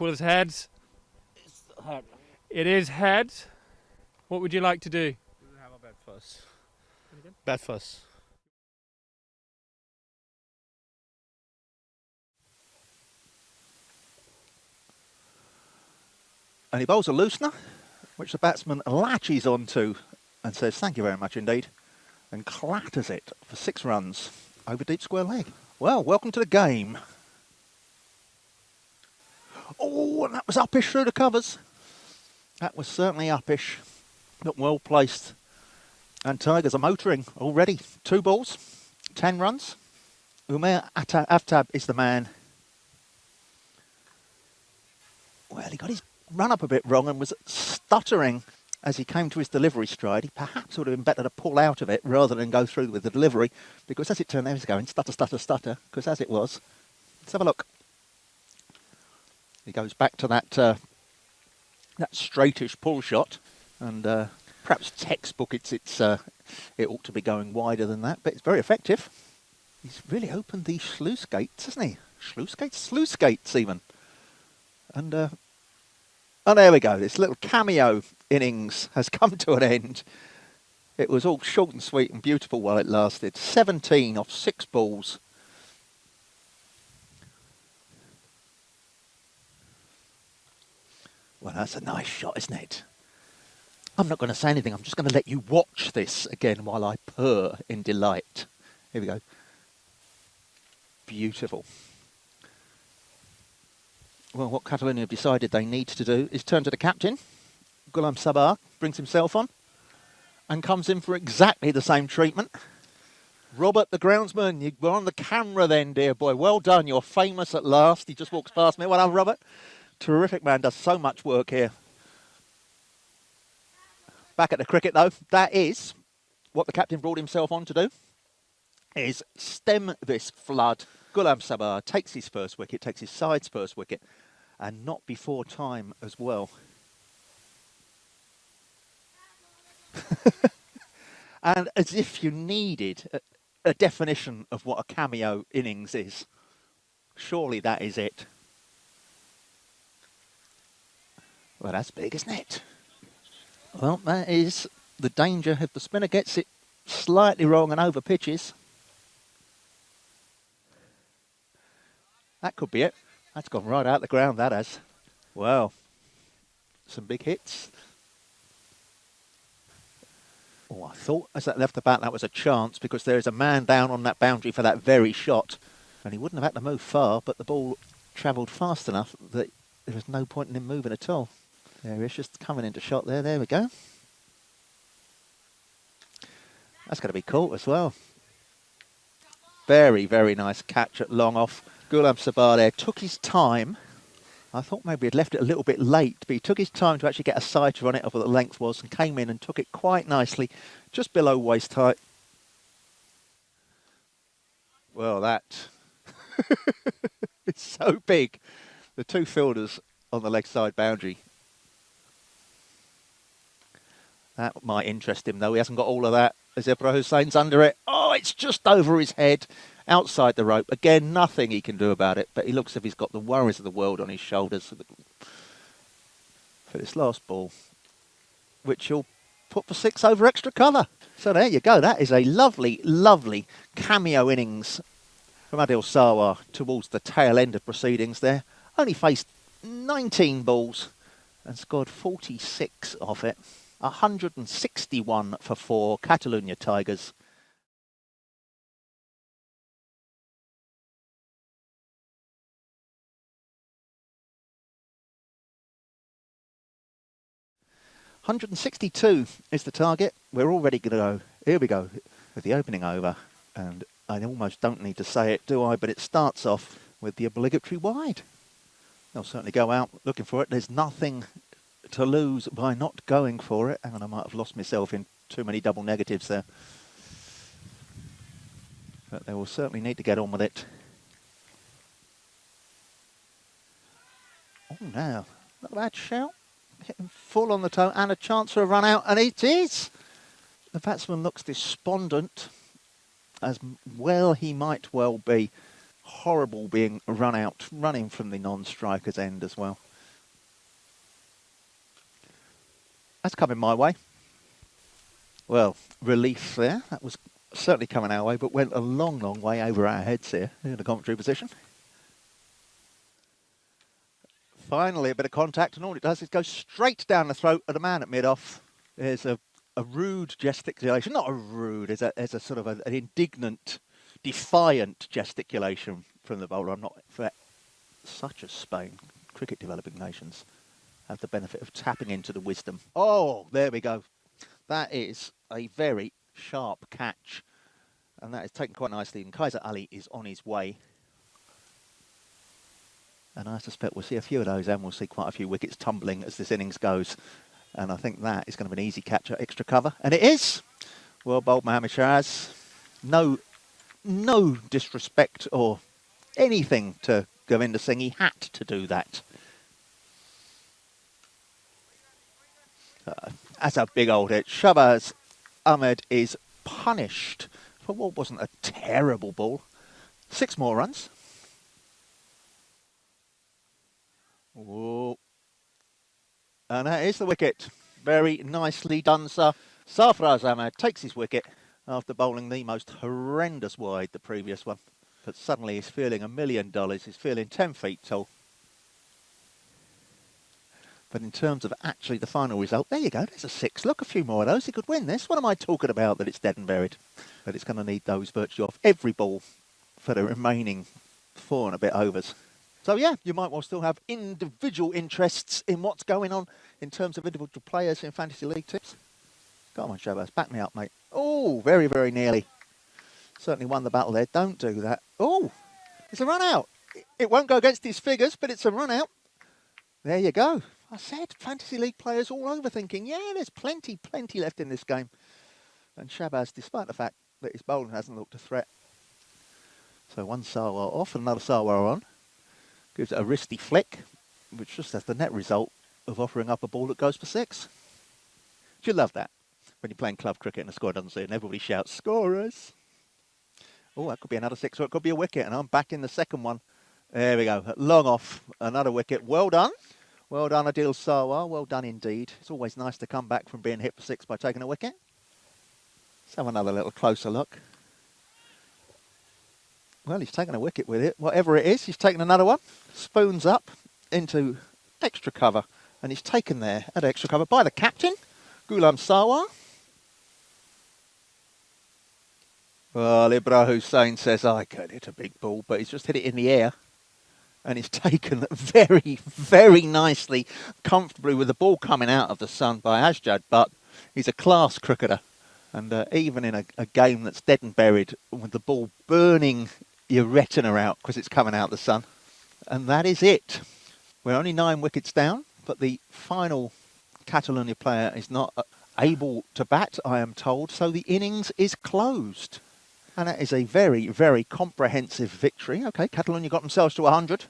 Call us heads. It's hard. It is heads. What would you like to do? We'll have a bet first. Bet first. And he bowls a loosener, which the batsman latches onto and says, "Thank you very much indeed," and clatters it for 6 runs over deep square leg. Well, welcome to the game. Oh, and that was uppish through the covers. That was certainly uppish, but well placed. And Tigers are motoring already. 2 balls, 10 runs. Umair Aftab is the man. Well, he got his run up a bit wrong and was stuttering as he came to his delivery stride. He perhaps would have been better to pull out of it rather than go through with the delivery, because as it turned out, he was going stutter, stutter, stutter, because as it was, let's have a look. He goes back to that straightish pull shot, and perhaps textbook it ought to be going wider than that, but it's very effective. He's really opened these sluice gates, hasn't he? Sluice gates even. And oh, there we go. This little cameo innings has come to an end. It was all short and sweet and beautiful while it lasted. 17 off 6 balls. Well, that's a nice shot, isn't it? I'm not going to say anything. I'm just going to let you watch this again while I purr in delight. Here we go. Beautiful. Well, what Catalunya have decided they need to do is turn to the captain. Ghulam Sabah brings himself on and comes in for exactly the same treatment. Robert, the groundsman, you were on the camera then, dear boy. Well done. You're famous at last. He just walks past me. Well done, Robert. Terrific man. Does so much work here. Back at the cricket, though, that is what the captain brought himself on to do, is stem this flood. Ghulam Sabah takes his first wicket, takes his side's first wicket, and not before time as well. And as if you needed a definition of what a cameo innings is, surely that is it. Well, that's big, isn't it? Well, that is the danger if the spinner gets it slightly wrong and over pitches. That could be it. That's gone right out the ground, that has. Well, some big hits. Oh, I thought as that left the bat that was a chance, because there is a man down on that boundary for that very shot. And he wouldn't have had to move far, but the ball travelled fast enough that there was no point in him moving at all. There he is, just coming into shot there. There we go. That's going to be caught as well. Very, very nice catch at long off. Ghulam Sabah there took his time. I thought maybe he'd left it a little bit late, but he took his time to actually get a sighter on it of what the length was and came in and took it quite nicely, just below waist height. Well, that it's so big. The 2 fielders on the leg side boundary. That might interest him, though. He hasn't got all of that. Azebra Hussein's under it. Oh, it's just over his head, outside the rope. Again, nothing he can do about it, but he looks as if he's got the worries of the world on his shoulders for this last ball, which he'll put for 6 over extra cover. So there you go. That is a lovely, lovely cameo innings from Adil Sarwar towards the tail end of proceedings there. Only faced 19 balls and scored 46 off it. 161 for 4 Catalunya Tigers. $162 is the target. We're all ready to go. Here we go with the opening over. And I almost don't need to say it, do I? But it starts off with the obligatory wide. They'll certainly go out looking for it. There's nothing to lose by not going for it. And I might have lost myself in too many double negatives there. But they will certainly need to get on with it. Oh, now, not a bad shout. Hitting full on the toe and a chance for a run out, and it is. The batsman looks despondent, as well he might well be. Horrible being run out, running from the non-striker's end as well. That's coming my way. Well, relief there. That was certainly coming our way, but went a long, long way over our heads here in the commentary position. Finally, a bit of contact, and all it does is go straight down the throat of the man at mid-off. There's a rude gesticulation. Not a rude, there's a sort of an indignant, defiant gesticulation from the bowler. I'm not for such as Spain. Cricket developing nations have the benefit of tapping into the wisdom. Oh, there we go. That is a very sharp catch, and that is taken quite nicely, and Kaiser Ali is on his way. And I suspect we'll see a few of those, and we'll see quite a few wickets tumbling as this innings goes. And I think that is going to be an easy catch at extra cover. And it is! Well bowled, Mohammad Shiraz. No disrespect or anything to Govinda Singh. He had to do that. That's a big old hit. Shahbaz Ahmed is punished for what wasn't a terrible ball. 6 more runs. Whoa. And that is the wicket. Very nicely done, sir. Sarfaraz Ahmed takes his wicket after bowling the most horrendous wide the previous one. But suddenly he's feeling $1 million. He's feeling 10 feet tall. But in terms of actually the final result, there you go, there's a 6. Look, a few more of those. He could win this. What am I talking about that it's dead and buried? But it's going to need those virtually off every ball for the remaining 4 and a bit overs. So yeah, you might well still have individual interests in what's going on in terms of individual players in Fantasy League tips. Come on, Shahbaz, back me up, mate. Oh, very, very nearly. Certainly won the battle there. Don't do that. Oh, it's a run out. It won't go against his figures, but it's a run out. There you go. I said Fantasy League players all over thinking, yeah, there's plenty left in this game. And Shahbaz, despite the fact that his bowling hasn't looked a threat. So one Sarwar off, another Sarwar on. Gives it a wristy flick, which just has the net result of offering up a ball that goes for 6. Do you love that? When you're playing club cricket and the score doesn't see it and everybody shouts, scorers. Oh, that could be another 6 or it could be a wicket, and I'm back in the second one. There we go, long off, another wicket. Well done. Well done, Adil Sarwar. Well done indeed. It's always nice to come back from being hit for 6 by taking a wicket. Let's have another little closer look. Well, he's taken a wicket with it. Whatever it is, he's taken another one. Spoons up into extra cover. And he's taken there at extra cover by the captain, Ghulam Sarwar. Well, Ibra Hussain says, I could hit a big ball, but he's just hit it in the air. And he's taken very, very nicely, comfortably with the ball coming out of the sun by Asjad. But he's a class cricketer. And even in a game that's dead and buried, with the ball burning your retina out because it's coming out of the sun. And that is it. We're only 9 wickets down, but the final Catalunya player is not able to bat, I am told. So the innings is closed. And that is a very, very comprehensive victory. Okay, Catalunya got themselves to 100.